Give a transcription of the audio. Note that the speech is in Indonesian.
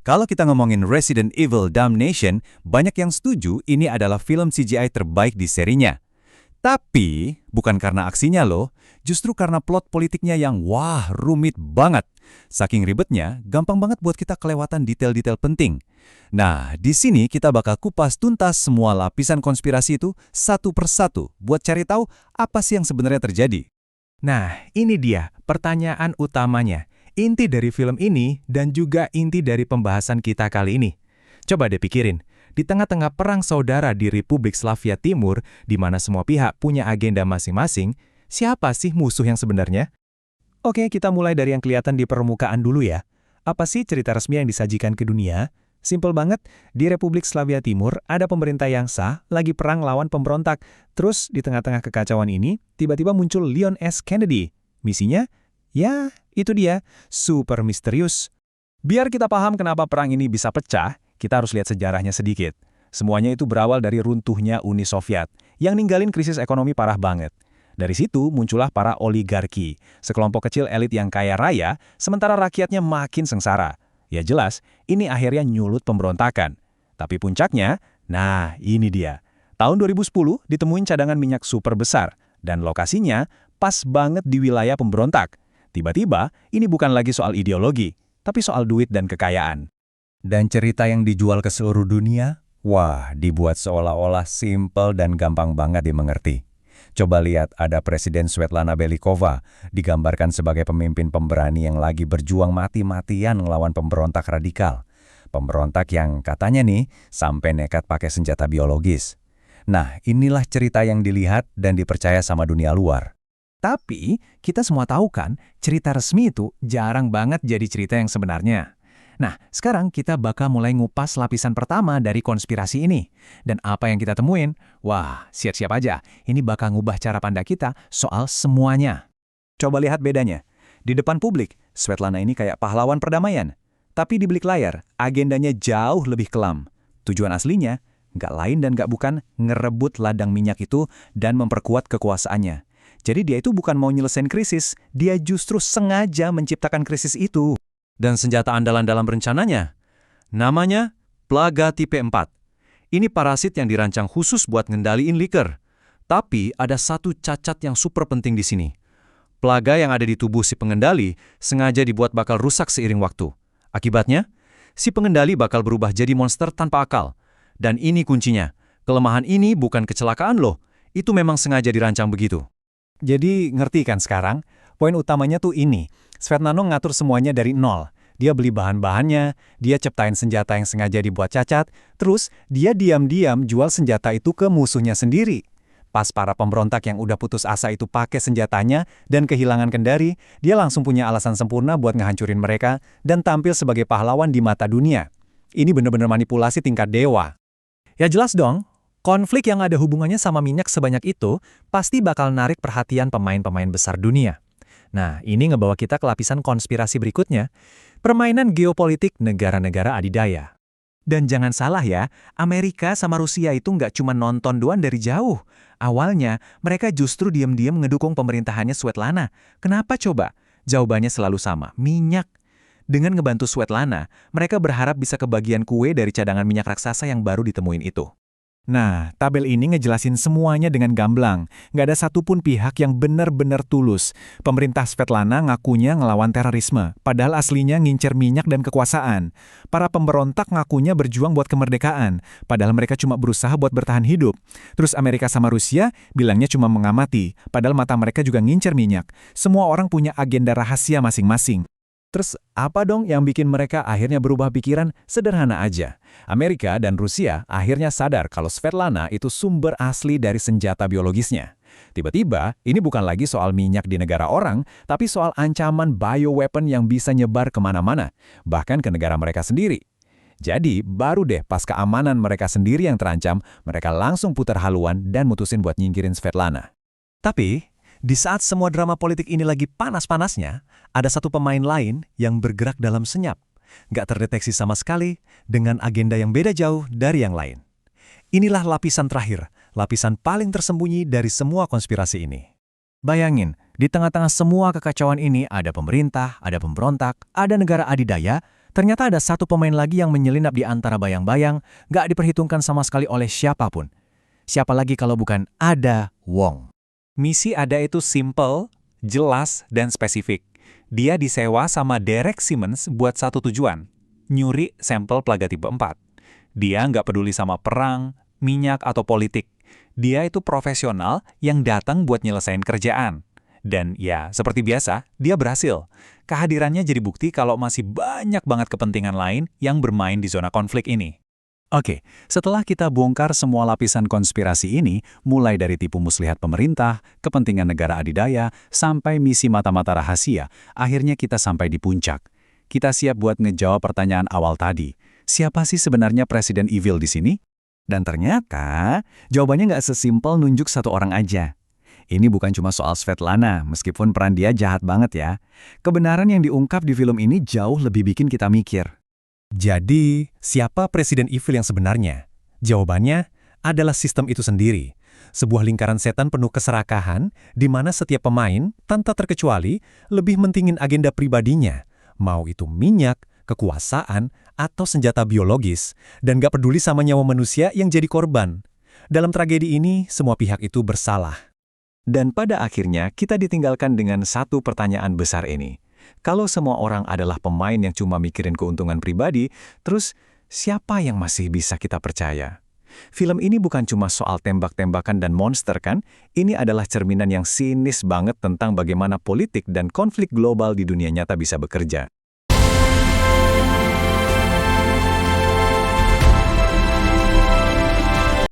Kalau kita ngomongin Resident Evil Damnation, banyak yang setuju ini adalah film CGI terbaik di serinya. Tapi, bukan karena aksinya loh, justru karena plot politiknya yang wah, rumit banget. Saking ribetnya, gampang banget buat kita kelewatan detail-detail penting. Nah, di sini kita bakal kupas tuntas semua lapisan konspirasi itu satu persatu buat cari tahu apa sih yang sebenarnya terjadi. Nah, ini dia pertanyaan utamanya. Inti dari film ini dan juga inti dari pembahasan kita kali ini. Coba deh pikirin, di tengah-tengah perang saudara di Republik Slavia Timur, di mana semua pihak punya agenda masing-masing, siapa sih musuh yang sebenarnya? Oke, kita mulai dari yang kelihatan di permukaan dulu ya. Apa sih cerita resmi yang disajikan ke dunia? Simpel banget, di Republik Slavia Timur ada pemerintah yang sah lagi perang lawan pemberontak. Terus di tengah-tengah kekacauan ini, tiba-tiba muncul Leon S. Kennedy. Misinya? Ya, itu dia, super misterius. Biar kita paham kenapa perang ini bisa pecah, kita harus lihat sejarahnya sedikit. Semuanya itu berawal dari runtuhnya Uni Soviet, yang ninggalin krisis ekonomi parah banget. Dari situ muncullah para oligarki, sekelompok kecil elit yang kaya raya, sementara rakyatnya makin sengsara. Ya jelas, ini akhirnya nyulut pemberontakan. Tapi puncaknya, nah ini dia. Tahun 2010 ditemuin cadangan minyak super besar, dan lokasinya pas banget di wilayah pemberontak. Tiba-tiba, ini bukan lagi soal ideologi, tapi soal duit dan kekayaan. Dan cerita yang dijual ke seluruh dunia, wah, dibuat seolah-olah simpel dan gampang banget dimengerti. Coba lihat, ada Presiden Svetlana Belikova, digambarkan sebagai pemimpin pemberani yang lagi berjuang mati-matian ngelawan pemberontak radikal. Pemberontak yang katanya nih, sampai nekat pakai senjata biologis. Nah, inilah cerita yang dilihat dan dipercaya sama dunia luar. Tapi, kita semua tahu kan, cerita resmi itu jarang banget jadi cerita yang sebenarnya. Nah, sekarang kita bakal mulai ngupas lapisan pertama dari konspirasi ini. Dan apa yang kita temuin? Wah, siap-siap aja. Ini bakal ngubah cara pandang kita soal semuanya. Coba lihat bedanya. Di depan publik, Svetlana ini kayak pahlawan perdamaian. Tapi di balik layar, agendanya jauh lebih kelam. Tujuan aslinya, nggak lain dan nggak bukan ngerebut ladang minyak itu dan memperkuat kekuasaannya. Jadi dia itu bukan mau nyelesain krisis, dia justru sengaja menciptakan krisis itu. Dan senjata andalan dalam rencananya, namanya Plaga Tipe 4. Ini parasit yang dirancang khusus buat ngendaliin liker. Tapi ada satu cacat yang super penting di sini. Plaga yang ada di tubuh si pengendali sengaja dibuat bakal rusak seiring waktu. Akibatnya, si pengendali bakal berubah jadi monster tanpa akal. Dan ini kuncinya, kelemahan ini bukan kecelakaan loh, itu memang sengaja dirancang begitu. Jadi ngerti kan sekarang? Poin utamanya tuh ini, Svetlana ngatur semuanya dari nol. Dia beli bahan-bahannya, dia ciptain senjata yang sengaja dibuat cacat, terus dia diam-diam jual senjata itu ke musuhnya sendiri. Pas para pemberontak yang udah putus asa itu pakai senjatanya dan kehilangan kendali, dia langsung punya alasan sempurna buat ngehancurin mereka dan tampil sebagai pahlawan di mata dunia. Ini bener-bener manipulasi tingkat dewa. Ya jelas dong. Konflik yang ada hubungannya sama minyak sebanyak itu pasti bakal narik perhatian pemain-pemain besar dunia. Nah, ini ngebawa kita ke lapisan konspirasi berikutnya, permainan geopolitik negara-negara adidaya. Dan jangan salah ya, Amerika sama Rusia itu nggak cuma nonton doang dari jauh. Awalnya, mereka justru diam-diam ngedukung pemerintahannya Svetlana. Kenapa coba? Jawabannya selalu sama, minyak. Dengan ngebantu Svetlana, mereka berharap bisa kebagian kue dari cadangan minyak raksasa yang baru ditemuin itu. Nah, tabel ini ngejelasin semuanya dengan gamblang. Nggak ada satupun pihak yang benar-benar tulus. Pemerintah Svetlana ngakunya ngelawan terorisme, padahal aslinya ngincer minyak dan kekuasaan. Para pemberontak ngakunya berjuang buat kemerdekaan, padahal mereka cuma berusaha buat bertahan hidup. Terus Amerika sama Rusia bilangnya cuma mengamati, padahal mata mereka juga ngincer minyak. Semua orang punya agenda rahasia masing-masing. Terus apa dong yang bikin mereka akhirnya berubah pikiran? Sederhana aja. Amerika dan Rusia akhirnya sadar kalau Svetlana itu sumber asli dari senjata biologisnya. Tiba-tiba, ini bukan lagi soal minyak di negara orang, tapi soal ancaman bioweapon yang bisa nyebar kemana-mana, bahkan ke negara mereka sendiri. Jadi, baru deh pas keamanan mereka sendiri yang terancam, mereka langsung putar haluan dan mutusin buat nyingkirin Svetlana. Tapi, di saat semua drama politik ini lagi panas-panasnya, ada satu pemain lain yang bergerak dalam senyap. Nggak terdeteksi sama sekali, dengan agenda yang beda jauh dari yang lain. Inilah lapisan terakhir, lapisan paling tersembunyi dari semua konspirasi ini. Bayangin, di tengah-tengah semua kekacauan ini ada pemerintah, ada pemberontak, ada negara adidaya, Ternyata ada satu pemain lagi yang menyelinap di antara bayang-bayang, nggak diperhitungkan sama sekali oleh siapapun. Siapa lagi kalau bukan Ada Wong. Misi Ada itu simple, jelas, dan spesifik. Dia disewa sama Derek Simmons buat satu tujuan, nyuri sampel Plaga tipe 4. Dia nggak peduli sama perang, minyak, atau politik. Dia itu profesional yang datang buat nyelesain kerjaan. Dan ya, seperti biasa, dia berhasil. Kehadirannya jadi bukti kalau masih banyak banget kepentingan lain yang bermain di zona konflik ini. Oke, setelah kita bongkar semua lapisan konspirasi ini, mulai dari tipu muslihat pemerintah, kepentingan negara adidaya, sampai misi mata-mata rahasia, akhirnya kita sampai di puncak. Kita siap buat ngejawab pertanyaan awal tadi. Siapa sih sebenarnya Presiden Evil di sini? Dan ternyata, jawabannya nggak sesimpel nunjuk satu orang aja. Ini bukan cuma soal Svetlana, meskipun peran dia jahat banget ya. Kebenaran yang diungkap di film ini jauh lebih bikin kita mikir. Jadi, siapa Presiden Evil yang sebenarnya? Jawabannya adalah sistem itu sendiri. Sebuah lingkaran setan penuh keserakahan, di mana setiap pemain, tanpa terkecuali, lebih mentingin agenda pribadinya. Mau itu minyak, kekuasaan, atau senjata biologis, dan gak peduli sama nyawa manusia yang jadi korban. Dalam tragedi ini, semua pihak itu bersalah. Dan pada akhirnya kita ditinggalkan dengan satu pertanyaan besar ini. Kalau semua orang adalah pemain yang cuma mikirin keuntungan pribadi, terus siapa yang masih bisa kita percaya? Film ini bukan cuma soal tembak-tembakan dan monster kan? Ini adalah cerminan yang sinis banget tentang bagaimana politik dan konflik global di dunia nyata bisa bekerja.